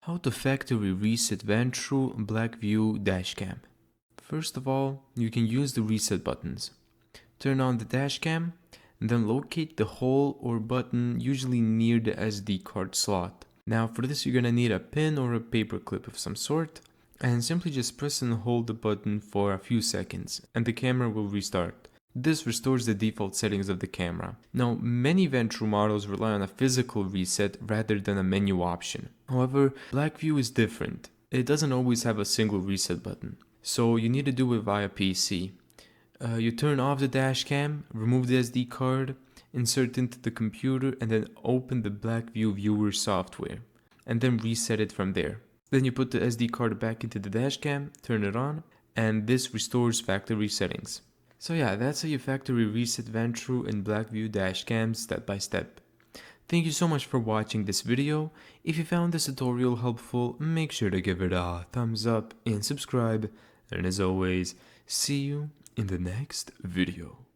How to factory reset Vantrue BlackVue DashCam. First of all, you can use the reset buttons. Turn on the dashcam and then locate the hole or button usually near the SD card slot. Now for this you're gonna need a pin or a paper clip of some sort, and simply just press and hold the button for a few seconds and the camera will restart. This restores the default settings of the camera. Now, many Vantrue models rely on a physical reset rather than a menu option. However, BlackVue is different. It doesn't always have a single reset button, so you need to do it via PC. You turn off the dashcam, remove the SD card, insert into the computer, and then open the BlackVue viewer software, and then reset it from there. Then you put the SD card back into the dashcam, turn it on, and this restores factory settings. So yeah, that's how you factory reset Vantrue and BlackVue DashCam step by step. Thank you so much for watching this video. If you found this tutorial helpful, make sure to give it a thumbs up and subscribe. And as always, see you in the next video.